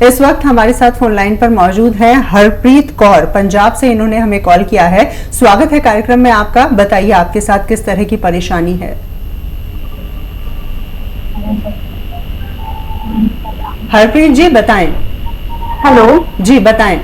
इस वक्त हमारे साथ फोन लाइन पर मौजूद हैं हरप्रीत कौर, पंजाब से इन्होंने हमें कॉल किया है। स्वागत है कार्यक्रम में आपका। बताइए आपके साथ किस तरह की परेशानी है। हरप्रीत जी बताएं। हेलो जी बताएं।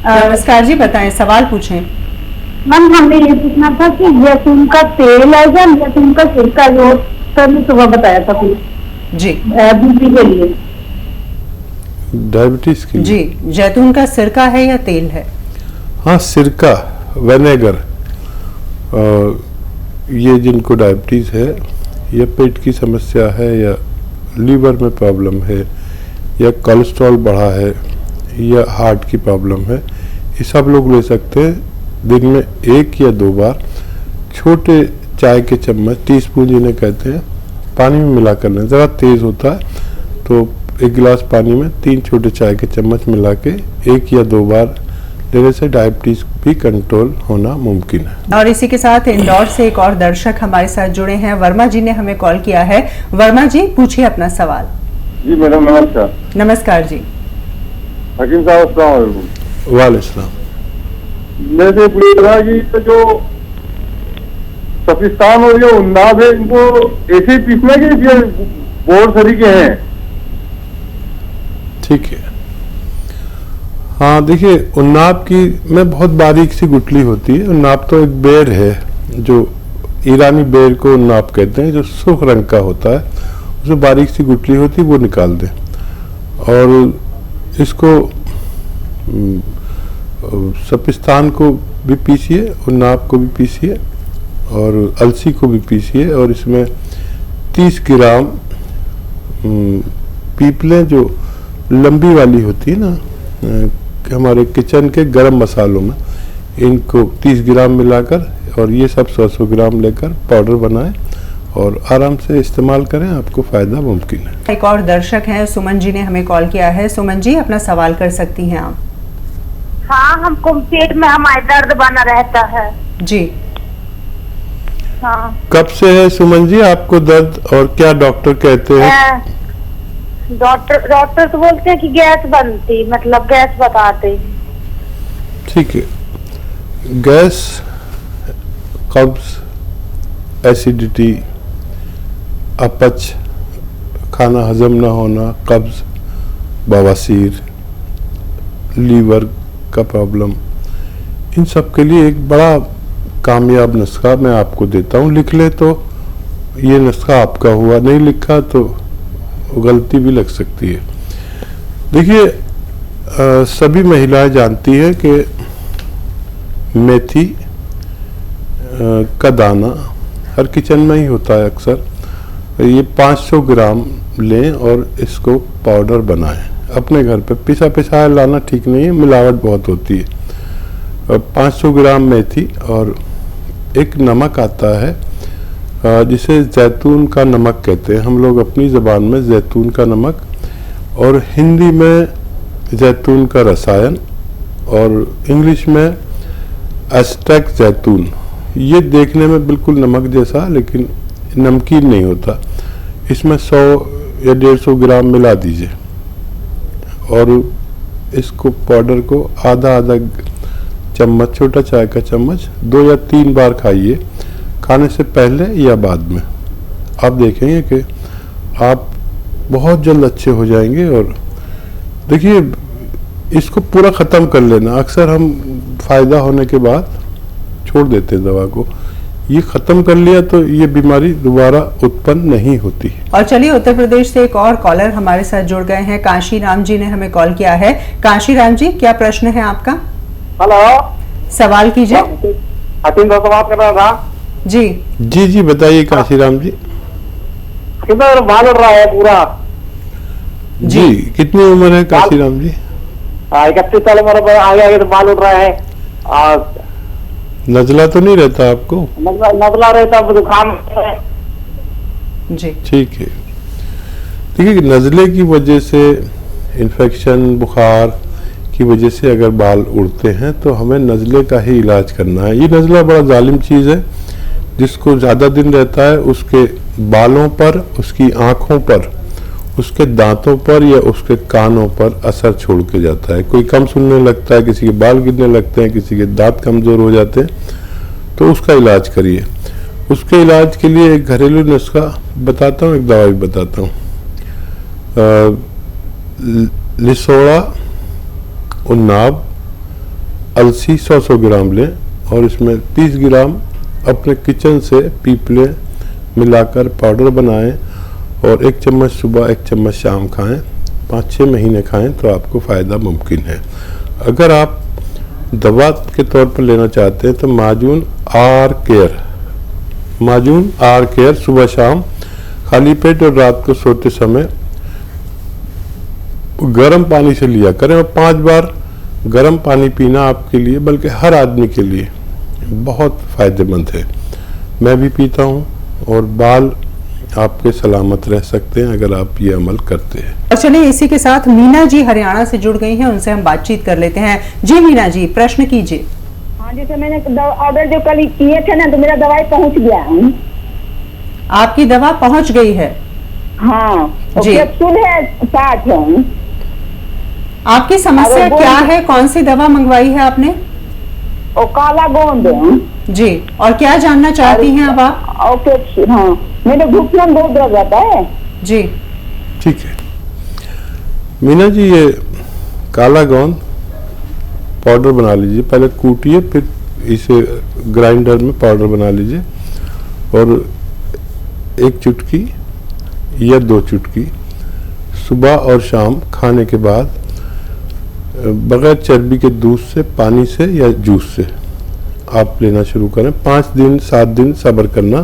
नमस्कार जी, बताएं, सवाल पूछें। मैम हमें ये पूछना था कि जैतून का तेल है या जैतून का सिरका, जो सर ने सुबह बताया था जी बीपी के लिए, डायबिटीज के लिए। जी, जैतून का सिरका है या तेल है? हाँ, सिरका, विनेगर। ये जिनको डायबिटीज है या पेट की समस्या है या लीवर में प्रॉब्लम है या कोलेस्ट्रॉल बढ़ा है या हार्ट की प्रॉब्लम है, ये सब लोग ले सकते हैं। दिन में 1 या 2 बार छोटे चाय के चम्मच, टीस्पून जिन्हें कहते हैं, पानी में मिला कर लें। ज़रा तेज़ होता है तो 1 गिलास पानी में 3 छोटे चाय के चम्मच मिला के 1 या 2 बार लेने से डायबिटीज भी कंट्रोल होना मुमकिन है। और इसी के साथ इंदौर से एक और दर्शक हमारे साथ जुड़े हैं। वर्मा जी ने हमें कॉल किया है। वर्मा जी पूछिए अपना सवाल। जी मैडम नमस्कार। नमस्कार जी। हकीम साहब अस्सलाम वालेकुम। वालेकुम। मेरे से पूछ रहा कि जो सफिस्तान और जो उन्नाब है, इनको ऐसे ही पीसना कि ये बोर तरीके हैं? ठीक है। हाँ देखिए, उन्नाब की में बहुत बारीक सी गुठली होती है। उन्नाब तो एक बेर है, जो ईरानी बेर को उन्नाब कहते हैं, जो सुर्ख रंग का होता है, उसमें बारीक सी गुठली होती है, वो निकाल दें। और इसको सपिस्तान को भी पीसिए, उन्नाब को भी पीसिए और अलसी को भी पीसिए, और इसमें 30 ग्राम पीपलें जो लंबी वाली होती है ना, हमारे किचन के गरम मसालों में, इनको 30 ग्राम मिलाकर और ये सब 100 ग्राम लेकर पाउडर बनाएं और आराम से इस्तेमाल करें, आपको फ़ायदा मुमकिन है। एक और दर्शक हैं, सुमन जी ने हमें कॉल किया है। सुमन जी अपना सवाल कर सकती हैं आप। हाँ, हमको पेट में हमारे दर्द बना रहता है जी। हाँ। कब से है सुमन जी आपको दर्द, और क्या डॉक्टर कहते हैं? डॉक्टर तो बोलते हैं कि गैस बनती, मतलब गैस बताते। ठीक है। गैस, कब्ज, एसिडिटी, अपच, खाना हजम न होना, कब्ज, बवासीर, लीवर का प्रॉब्लम, इन सब के लिए एक बड़ा कामयाब नुस्खा मैं आपको देता हूँ। लिख ले तो ये नुस्खा आपका हुआ, नहीं लिखा तो गलती भी लग सकती है। देखिए, सभी महिलाएं जानती हैं कि मेथी का दाना हर किचन में ही होता है अक्सर। ये 500 ग्राम लें और इसको पाउडर बनाएं अपने घर पे। पिसा पिसाया लाना ठीक नहीं है, मिलावट बहुत होती है। 500 ग्राम मेथी और एक नमक आता है जिसे जैतून का नमक कहते हैं हम लोग अपनी ज़बान में, जैतून का नमक, और हिंदी में जैतून का रसायन, और इंग्लिश में एस्ट्रैक्ट जैतून। ये देखने में बिल्कुल नमक जैसा, लेकिन नमकीन नहीं होता। इसमें 100 या 150 ग्राम मिला दीजिए और इसको पाउडर को आधा चम्मच, छोटा चाय का चम्मच 2 या 3 बार खाइए, खाने से पहले या बाद में। आप देखेंगे कि आप बहुत जल्द अच्छे हो जाएंगे। और देखिए, इसको पूरा ख़त्म कर लेना। अक्सर हम फ़ायदा होने के बाद छोड़ देते हैं दवा को। ये ख़त्म कर लिया तो ये बीमारी दोबारा उत्पन्न नहीं होती। और चलिए, उत्तर प्रदेश से एक और कॉलर हमारे साथ जुड़ गए हैं। काशी राम जी ने हमें कॉल किया है। काशी राम जी, क्या प्रश्न है आपका? हेलो, सवाल कीजिए। हकीम साहब बात कर रहा था। जी जी बताइए काशीराम जी। कितना बाल उड़ रहा है पूरा? जी, कितनी उम्र है काशीराम जी? 31 साल उम्र पर आगे आगे तो बाल उड़ रहा है। और नजला तो नहीं रहता आपको? नजला रहता, जुकाम है। जी ठीक है। देखिए, नज़ले की वजह से, इन्फेक्शन, बुखार की वजह से अगर बाल उड़ते हैं तो हमें नज़ले का ही इलाज करना है। ये नज़ला बड़ा जालिम चीज़ है। जिसको ज़्यादा दिन रहता है उसके बालों पर, उसकी आँखों पर उसके दांतों पर या उसके कानों पर असर छोड़ के जाता है। कोई कम सुनने लगता है, किसी के बाल गिरने लगते हैं, किसी के दांत कमज़ोर हो जाते हैं, तो उसका इलाज करिए। उसके इलाज के लिए एक घरेलू नुस्खा बताता हूँ, एक दवाई बताता हूँ। लिसोड़ा, उन्नाब, अलसी 100-100 ग्राम लें और इसमें 30 ग्राम अपने किचन से पीपले मिलाकर पाउडर बनाएं और 1 चम्मच सुबह 1 चम्मच शाम खाएं। 5-6 महीने खाएं तो आपको फ़ायदा मुमकिन है। अगर आप दवा के तौर पर लेना चाहते हैं तो माजून आर केयर सुबह शाम खाली पेट और रात को सोते समय गर्म पानी से लिया करें और 5 बार गर्म पानी पीना आपके लिए, बल्कि हर आदमी के लिए बहुत फ़ायदेमंद है। मैं भी पीता हूँ और बाल आपके सलामत रह सकते हैं अगर आप ये अमल करते हैं। और चलिए इसी के साथ मीना जी हरियाणा से जुड़ गई हैं, उनसे हम बातचीत कर लेते हैं। जी मीना जी, प्रश्न कीजिए। हाँ, जैसे मैंने ऑर्डर जो कल किए थे ना, तो मेरा दवाई पहुंच गया है। आपकी दवा पहुंच गई है? हाँ, जी। कैप्सूल है 60 है। आपकी समस्या क्या है? कौन सी दवा मंगवाई है आपने? और काला गोंद है जी, और क्या जानना चाहती हैं अब आप? ओके, हाँ, मेरे घुटनों में बहुत दर्द रहता है जी। ठीक है मीना जी, ये काला गोंद पाउडर बना लीजिए। पहले कूटिए, फिर इसे ग्राइंडर में पाउडर बना लीजिए और 1 चुटकी या 2 चुटकी सुबह और शाम खाने के बाद बगैर चर्बी के दूध से, पानी से या जूस से आप लेना शुरू करें। 5 दिन 7 दिन सब्र करना।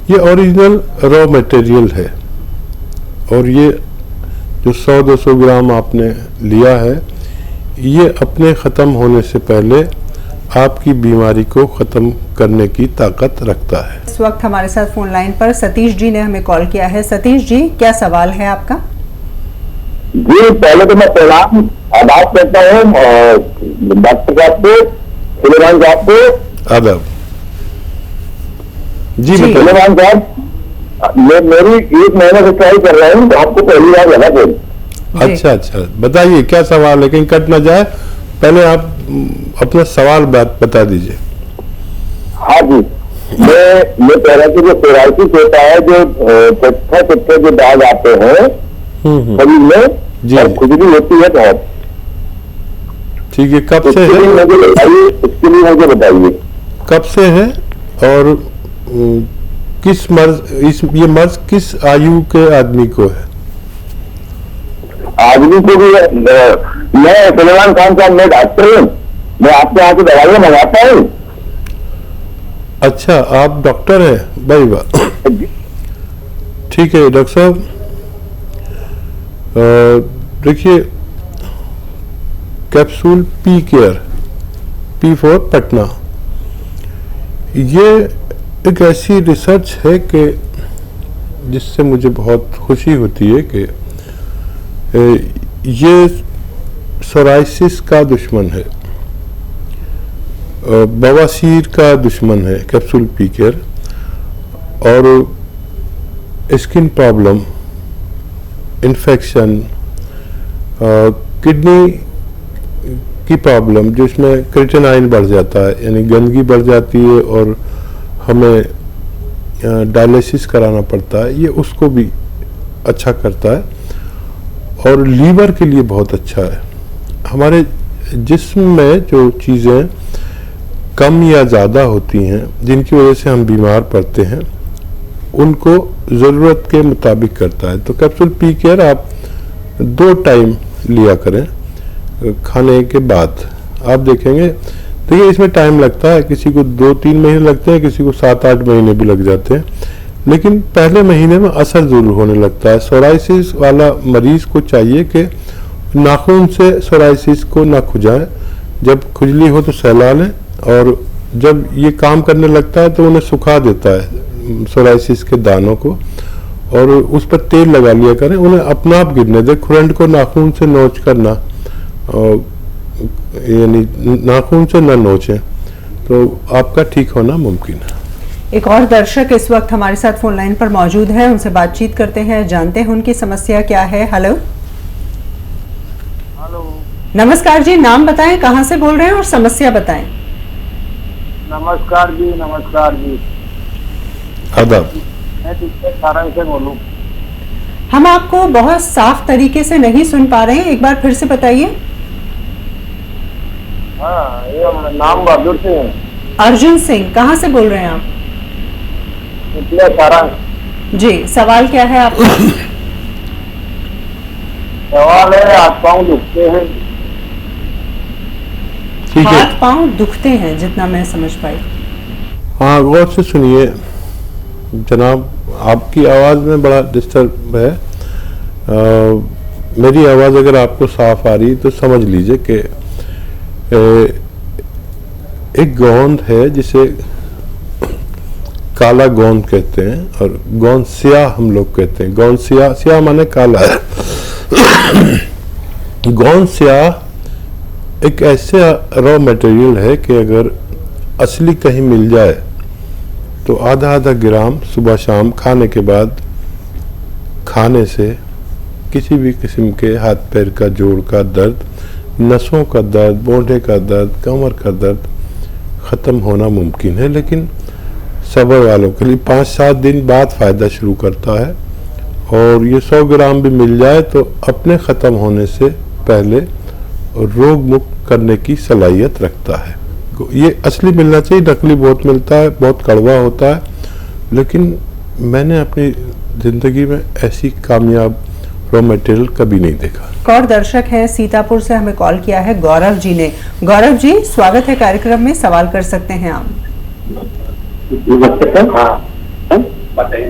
ये ओरिजिनल रॉ मटेरियल है और ये जो 100-200 ग्राम आपने लिया है, ये अपने ख़त्म होने से पहले आपकी बीमारी को ख़त्म करने की ताकत रखता है। इस वक्त हमारे साथ फोन लाइन पर सतीश जी ने हमें कॉल किया है। सतीश जी, क्या सवाल है आपका? जी, पहले तो मैं सलाम आदाब करता हूँ डॉक्टर साहब को, सुलेमान साहब को। आदाब जी। जी। सुलेमान साहब, मैं मेरी 1 महीने से ट्राई कर रहा हूँ, आपको पहली बार लगा कोई। अच्छा, बताइए क्या सवाल है, कहीं कट ना जाए। पहले आप अपना सवाल बता दीजिए। हाँ जी, मैं कह रहा था जो सोराइसिस होता है, जो चिट्ठे जो दाग आते हैं शरीर में जी। और खुजली होती है बहुत। ठीक है, कब से है? इसके लिए मुझे बताइए कब से है और किस मर्ज, ये मर्ज किस आयु के आदमी को है? आदमी को भी मैं सुलेमान खान साहब, मैं डॉक्टर हूँ, मैं आपके यहाँ से दवाइयाँ मंगाता हूँ। अच्छा, आप डॉक्टर हैं? भाई वाह, ठीक है डॉक्टर साहब। देखिए, capsule P care, P4 Patna, ये एक ऐसी रिसर्च है कि जिससे मुझे बहुत खुशी होती है कि ये सोराइसिस का दुश्मन है, बवासीर का दुश्मन है कैप्सूल पी केयर, और स्किन प्रॉब्लम, इन्फेक्शन, किडनी की प्रॉब्लम, जो इसमें क्रिएटिनाइन बढ़ जाता है, यानी गंदगी बढ़ जाती है और हमें डायलिसिस कराना पड़ता है, ये उसको भी अच्छा करता है। और लीवर के लिए बहुत अच्छा है। हमारे जिस्म में जो चीज़ें कम या ज़्यादा होती हैं, जिनकी वजह से हम बीमार पड़ते हैं, उनको ज़रूरत के मुताबिक करता है। तो कैप्सूल पी केयर आप 2 टाइम लिया करें खाने के बाद। आप देखेंगे, देखिए इसमें टाइम लगता है, किसी को 2-3 महीने लगते हैं, किसी को 7-8 महीने भी लग जाते हैं, लेकिन पहले महीने में असर ज़रूर होने लगता है। सोराइसिस वाला मरीज़ को चाहिए कि नाखून से सोराइसिस को ना खुजाएं। जब खुजली हो तो सहला लें, और जब ये काम करने लगता है तो उन्हें सुखा देता है सोराइसिस के दानों को, और उस पर तेल लगा लिया करें। उन्हें अपना आप गिरने दें, खुरंड को नाखून से नोच करना, यानी नाखून से ना नोचें, तो आपका ठीक होना मुमकिन है। एक और दर्शक इस वक्त हमारे साथ फोन लाइन पर मौजूद है, उनसे बातचीत करते हैं, जानते हैं उनकी समस्या क्या है। हेलो हेलो, नमस्कार जी, नाम बताएं, कहां से बोल रहे हैं और समस्या बताएं। नमस्कार जी, नमस्कार जी। आदाब। मैं टीचर सारंग से बोलूं। हम आपको बहुत साफ तरीके से नहीं सुन पा रहे हैं, एक बार फिर से बताइए। हाँ, ये नाम बहादुर सिंह है। अर्जुन सिंह, कहां से बोल रहे हैं आप? टीचर सारंग। जी, सवाल क्या है आपका? सवाल है, हाथ पाँव दुखते हैं। ठीक है, हाथ पांव दुखते हैं, जितना मैं समझ पाई। हाँ गौर से सुनिए जनाब, आपकी आवाज़ में बड़ा डिस्टर्ब है। मेरी आवाज़ अगर आपको साफ आ रही तो समझ लीजिए कि एक गोंद है जिसे काला गोंद कहते हैं और गोंद स्याह हम लोग कहते हैं। गोंद स्याह, स्याह माने काला है। गोंद स्याह एक ऐसे रॉ मटेरियल है कि अगर असली कहीं मिल जाए तो आधा आधा ग्राम सुबह शाम खाने के बाद खाने से किसी भी किस्म के हाथ पैर का जोड़ का दर्द, नसों का दर्द, मोढे का दर्द, कमर का दर्द ख़त्म होना मुमकिन है। लेकिन सब्र वालों के लिए 5-7 दिन बाद फ़ायदा शुरू करता है और ये 100 ग्राम भी मिल जाए तो अपने ख़त्म होने से पहले रोग मुक्त करने की सलाहियत रखता है। ये असली मिलना चाहिए, नकली बहुत मिलता है, बहुत कड़वा होता है। लेकिन मैंने अपनी ज़िंदगी में ऐसी कामयाब रॉ मटेरियल कभी नहीं देखा। एक और दर्शक है, सीतापुर से हमें कॉल किया है गौरव जी ने। गौरव जी, स्वागत है कार्यक्रम में, सवाल कर सकते हैं आप।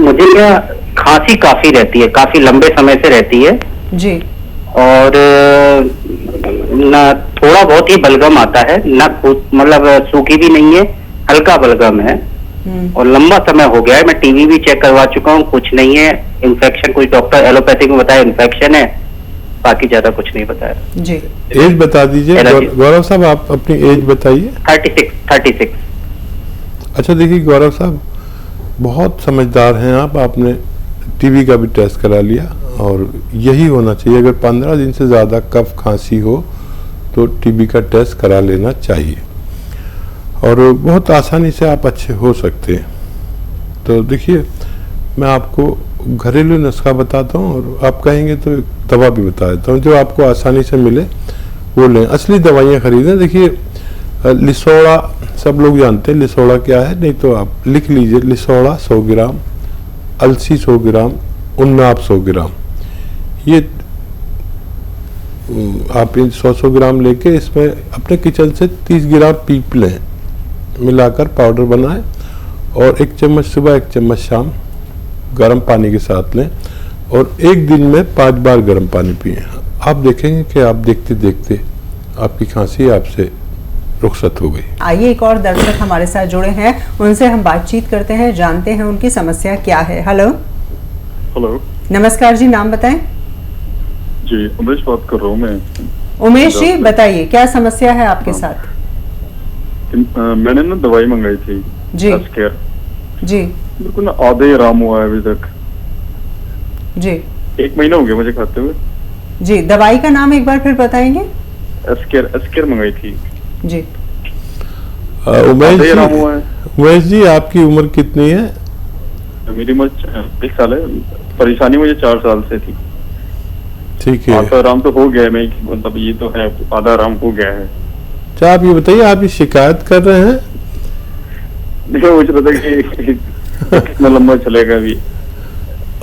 मुझे क्या खांसी काफी रहती है, काफी लंबे समय से रहती है जी, और न थोड़ा बहुत ही बलगम आता है, न मतलब सूखी भी नहीं है, हल्का बलगम है और लंबा समय हो गया है। मैं टीवी भी चेक करवा चुका हूँ, कुछ नहीं है। इन्फेक्शन कुछ डॉक्टर एलोपैथिक में बताया इन्फेक्शन है, बाकी ज्यादा कुछ नहीं बताया जी। एज बता दीजिए गौरव साहब, आप अपनी एज बताइए। 36। अच्छा देखिए गौरव साहब, बहुत समझदार हैं आप, आपने टीबी का भी टेस्ट करा लिया और यही होना चाहिए। अगर 15 दिन से ज़्यादा कफ खांसी हो तो टीबी का टेस्ट करा लेना चाहिए और बहुत आसानी से आप अच्छे हो सकते हैं। तो देखिए, मैं आपको घरेलू नुस्खा बताता हूँ और आप कहेंगे तो दवा भी बता देता हूँ जो आपको आसानी से मिले वो लें। असली दवाइयाँ खरीदें। देखिए, लिसोड़ा सब लोग जानते हैं, लिसोड़ा क्या है, नहीं तो आप लिख लीजिए। लिसोड़ा 100 ग्राम, अलसी 100 ग्राम, उन्नाब 100 ग्राम, ये आप इन 100 ग्राम लेके इसमें अपने किचन से 30 ग्राम पीप लें, मिलाकर पाउडर बनाएं और 1 चम्मच सुबह 1 चम्मच शाम गर्म पानी के साथ लें और एक दिन में 5 बार गर्म पानी पिएं। आप देखेंगे कि आप देखते देखते आपकी खांसी आपसे रुखसत हो गई। आइए एक और दर्शक हमारे साथ जुड़े हैं, उनसे हम बातचीत करते हैं, जानते हैं उनकी समस्या क्या है। हेलो नमस्कार जी, नाम बताएं। जी, उमेश बात कर रहा हूँ मैं। उमेश जी, बताइए क्या समस्या है आपके साथ? मैंने ना दवाई मंगाई थी जी जी मेरे को ना आधे ही आराम हुआ है अभी तक जी। 1 महीना हो गया मुझे खाते हुए। जी, दवाई का नाम एक बार फिर बताएंगे? एस्केर मंगाई थी जी। उमेश जी, आपकी उम्र कितनी है? मेरी उम्र 20 साल है। परेशानी मुझे 4 साल से थी। ठीक है, आधा आराम तो हो गया है, मैं मतलब ये तो है, आधा आराम हो गया है। अच्छा, आप ये बताइए, आप ये शिकायत कर रहे हैं? देखो, मुझे पता कि कितना लंबा चलेगा अभी।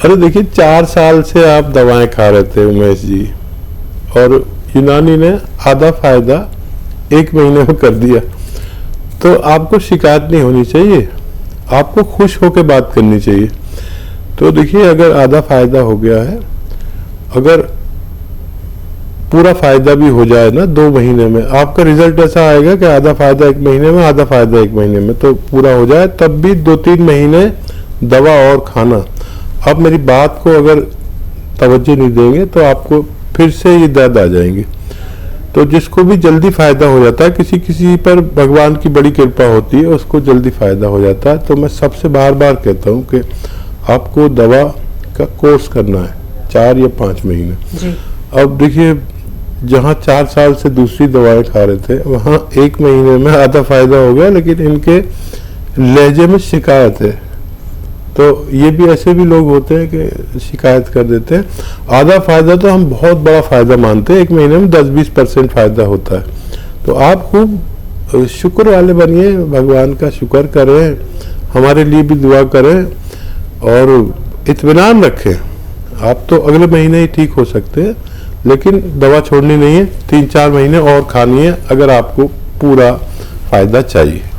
अरे देखिए, 4 साल से आप दवाएं खा रहे थे उमेश जी और यूनानी ने आधा फायदा 1 महीने में कर दिया। तो आपको शिकायत नहीं होनी चाहिए, आपको खुश होकर बात करनी चाहिए। तो देखिए, अगर आधा फायदा हो गया है, अगर पूरा फायदा भी हो जाए ना 2 महीने में, आपका रिजल्ट ऐसा आएगा कि आधा फायदा 1 महीने में, आधा फायदा 1 महीने में, तो पूरा हो जाए, तब भी 2-3 महीने दवा और खाना। आप मेरी बात को अगर तवज्जो नहीं देंगे तो आपको फिर से ये दर्द आ जाएंगे। तो जिसको भी जल्दी फायदा हो जाता है, किसी किसी पर भगवान की बड़ी कृपा होती है, उसको जल्दी फायदा हो जाता है। तो मैं सबसे बार बार कहता हूँ कि आपको दवा का कोर्स करना है 4 या 5 महीने। जी। अब देखिए, जहाँ 4 साल से दूसरी दवाएं खा रहे थे, वहाँ 1 महीने में आधा फायदा हो गया, लेकिन इनके लहजे में शिकायत है। तो ये भी ऐसे भी लोग होते हैं कि शिकायत कर देते हैं। आधा फायदा तो हम बहुत बड़ा फायदा मानते हैं, 1 महीने में 10-20% फायदा होता है। तो आप खूब शुक्र वाले बनिए, भगवान का शुक्र करें, हमारे लिए भी दुआ करें और इत्मीनान रखें। आप तो अगले महीने ही ठीक हो सकते हैं, लेकिन दवा छोड़नी नहीं है, 3-4 महीने और खानी है अगर आपको पूरा फायदा चाहिए।